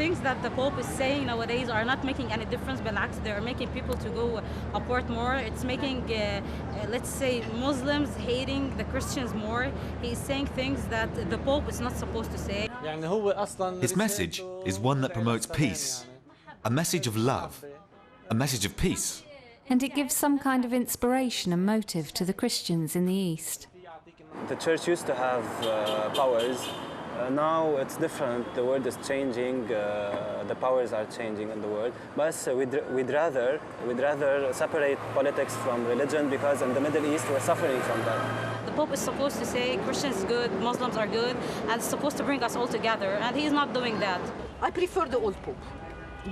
things that the Pope is saying nowadays are not making any difference. بالعكس, they're making people to go apart more. It's making, let's say, Muslims hating the Christians more. He's saying things that the Pope is not supposed to say. His message is one that promotes peace, a message of love, a message of peace. And it gives some kind of inspiration and motive to the Christians in the East. The church used to have powers. Now it's different. The world is changing. The powers are changing in the world. But we'd rather separate politics from religion, because in the Middle East we're suffering from that. The Pope is supposed to say Christians is good, Muslims are good, and it's supposed to bring us all together, and he's not doing that. I prefer the old Pope,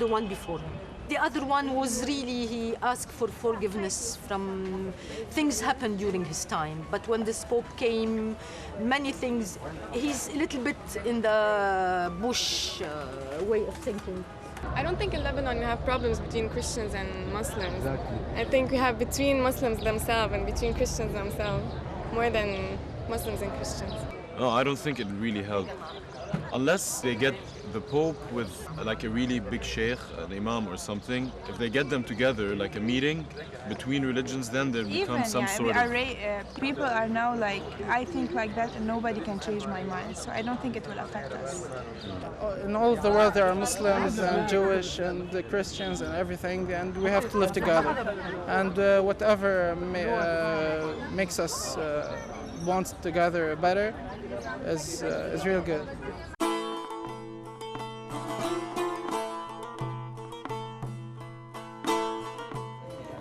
the one before him. The other one was really, he asked for forgiveness from things happened during his time. But when this Pope came, many things, he's a little bit in the Bush way of thinking. I don't think in Lebanon we have problems between Christians and Muslims. Exactly. I think we have between Muslims themselves and between Christians themselves more than Muslims and Christians. No, I don't think it really helped. Unless they get the Pope with like a really big sheikh, an imam or something, if they get them together, like a meeting between religions, then there becomes some sort of... people are now like, I think like that and nobody can change my mind, so I don't think it will affect us. In all of the world there are Muslims and Jewish and Christians and everything, and we have to live together. And whatever makes us want together better is real good.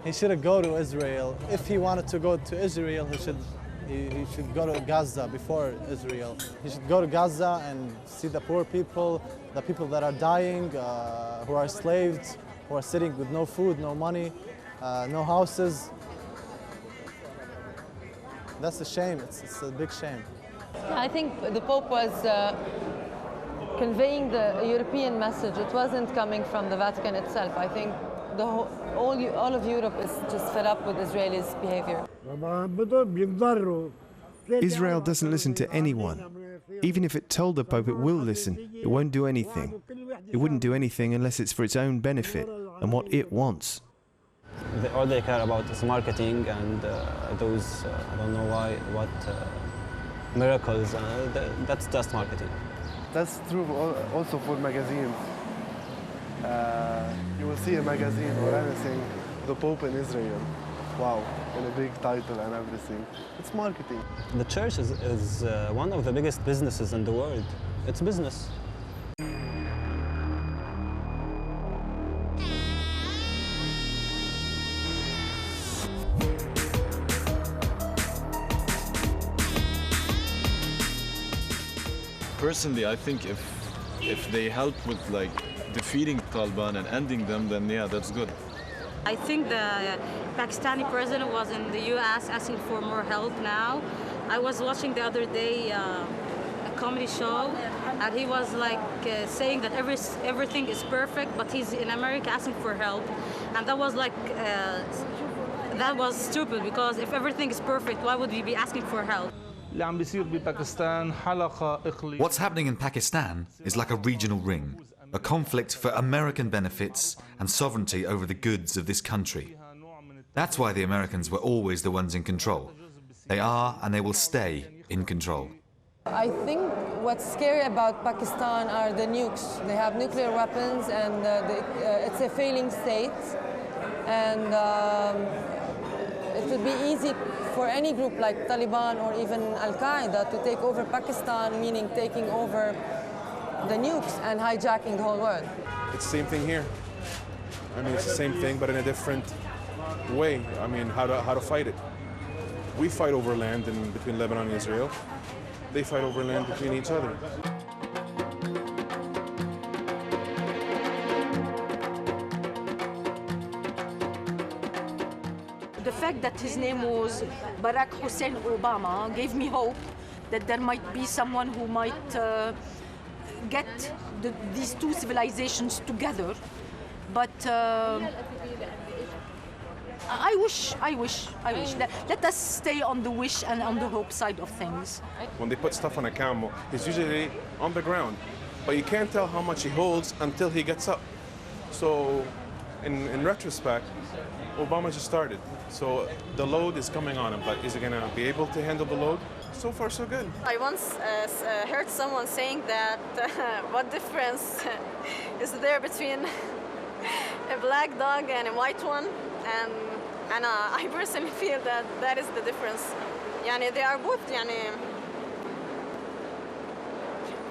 He shouldn't go to Israel. If he wanted to go to Israel, he should go to Gaza before Israel. He should go to Gaza and see the poor people, the people that are dying, who are slaves, who are sitting with no food, no money, no houses. That's a shame. It's a big shame. I think the Pope was conveying the European message. It wasn't coming from the Vatican itself. I think all of Europe is just fed up with Israelis' behavior. Israel doesn't listen to anyone. Even if it told the Pope it will listen, it won't do anything. It wouldn't do anything unless it's for its own benefit and what it wants. All they care about is marketing and those, I don't know what miracles. That's just marketing. That's true also for magazines. You will see a magazine or anything, the Pope in Israel. Wow, and a big title and everything. It's marketing. The church is one of the biggest businesses in the world. It's business. Personally, I think if they help with like defeating Taliban and ending them, then yeah, that's good. I think the Pakistani president was in the U.S. asking for more help now. I was watching the other day a comedy show, and he was like saying that everything is perfect, but he's in America asking for help. And that was like, that was stupid, because if everything is perfect, why would we be asking for help? What's happening in Pakistan is like a regional ring, a conflict for American benefits and sovereignty over the goods of this country. That's why the Americans were always the ones in control. They are and they will stay in control. I think what's scary about Pakistan are the nukes. They have nuclear weapons, and it's a failing state. And it would be easy for any group like Taliban or even Al-Qaeda to take over Pakistan, meaning taking over the nukes and hijacking the whole world. It's the same thing here. I mean, it's the same thing, but in a different way. I mean, how to fight it. We fight over land between Lebanon and Israel. They fight over land between each other. The fact that his name was Barack Hussein Obama gave me hope that there might be someone who might get these two civilizations together. But I wish. Let us stay on the wish and on the hope side of things. When they put stuff on a camel, it's usually on the ground. but you can't tell how much he holds until he gets up. So in retrospect, Obama just started. So the load is coming on him, but is he going to be able to handle the load? So far, so good. I once heard someone saying that what difference is there between a black dog and a white one? And I personally feel that that is the difference. Yani they are both,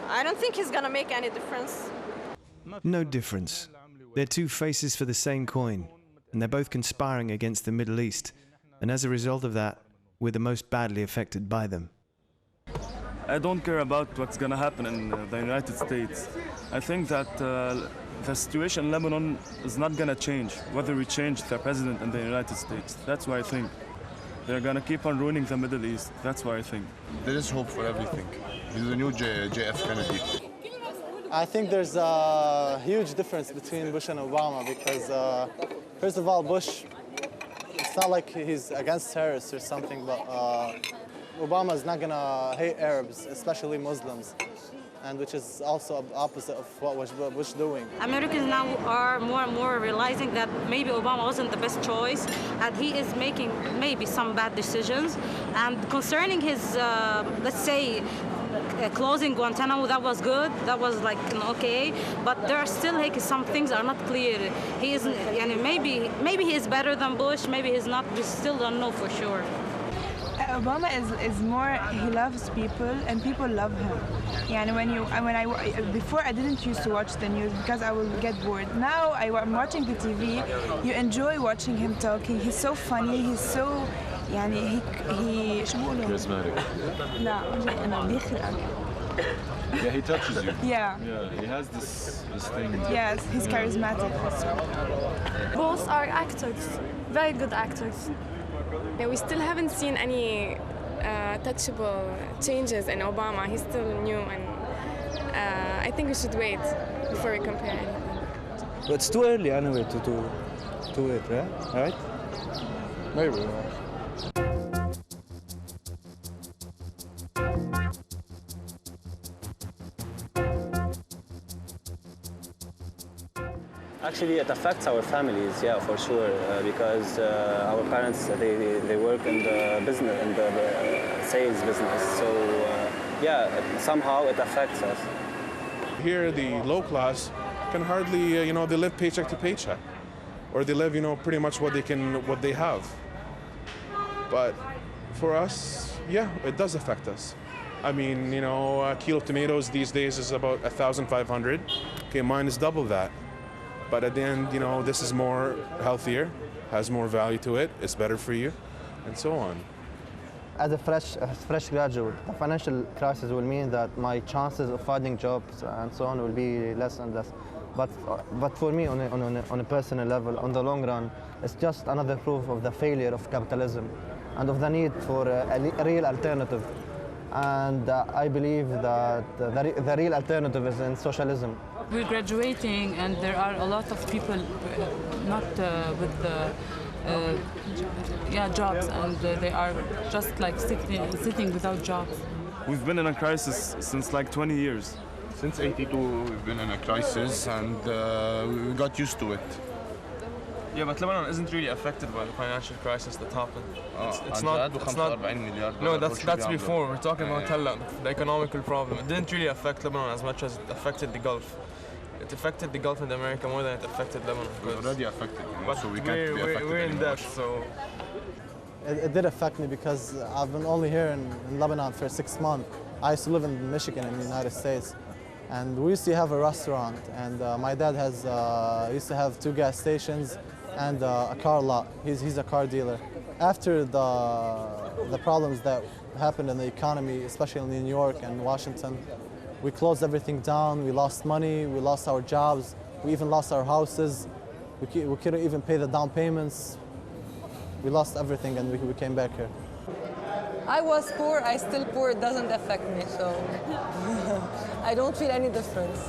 I don't think he's gonna make any difference. No difference. They're two faces for the same coin, and they're both conspiring against the Middle East. And as a result of that, we're the most badly affected by them. I don't care about what's gonna happen in the United States. I think that the situation in Lebanon is not gonna change, whether we change the president in the United States. That's why I think. They're gonna keep on ruining the Middle East. That's why I think. There is hope for everything. He's the new JF Kennedy. I think there's a huge difference between Bush and Obama because, first of all, Bush, it's not like he's against terrorists or something, but Obama is not gonna hate Arabs, especially Muslims, and which is also opposite of what was Bush doing. Americans now are more and more realizing that maybe Obama wasn't the best choice, and he is making maybe some bad decisions. And concerning his, let's say, closing Guantanamo, that was good. That was like okay, but there are still like some things are not clear. He is, maybe he is better than Bush. Maybe he's not. We still don't know for sure. Obama is more, he loves people and people love him. Before I didn't used to watch the news because I will get bored. Now I'm watching the TV, you enjoy watching him talking. He's so funny, he's so, charismatic. Yeah, he touches you. Yeah. Yeah, he has this thing. Yes, he's charismatic also. Both are actors, very good actors. Yeah, we still haven't seen any touchable changes in Obama. He's still new, and I think we should wait before we compare anything. But it's too early anyway to do it, right? Maybe. Actually, it affects our families, yeah, for sure, because our parents, they work in the business, in the sales business. So, yeah, somehow it affects us. Here, the low class can hardly, they live paycheck to paycheck, or they live, pretty much what they have. But for us, yeah, it does affect us. I mean, a kilo of tomatoes these days is about 1,500. Okay, mine is double that. But at the end, this is more healthier, has more value to it, it's better for you, and so on. As a fresh graduate, the financial crisis will mean that my chances of finding jobs and so on will be less and less. But for me, on a personal level, on the long run, it's just another proof of the failure of capitalism and of the need for a real alternative. And I believe that the real alternative is in socialism. We're graduating, and there are a lot of people not with jobs, and they are just like sitting without jobs. We've been in a crisis since like 20 years. Since '82, we've been in a crisis, and we got used to it. Yeah, but Lebanon isn't really affected by the financial crisis that happened. It's not. No, that's before. We're talking about the economical problem. It didn't really affect Lebanon as much as it affected the Gulf. It affected the Gulf and America more than it affected Lebanon. We're already affected, but so we can't be affected we're in anymore. debt, so. It did affect me because I've been only here in Lebanon for 6 months. I used to live in Michigan in the United States. And we used to have a restaurant, and my dad used to have 2 gas stations and a car lot. He's a car dealer. After the problems that happened in the economy, especially in New York and Washington, we closed everything down. We lost money. We lost our jobs. We even lost our houses. We couldn't even pay the down payments. We lost everything, and we came back here. I was poor, I still poor, it doesn't affect me, so I don't feel any difference.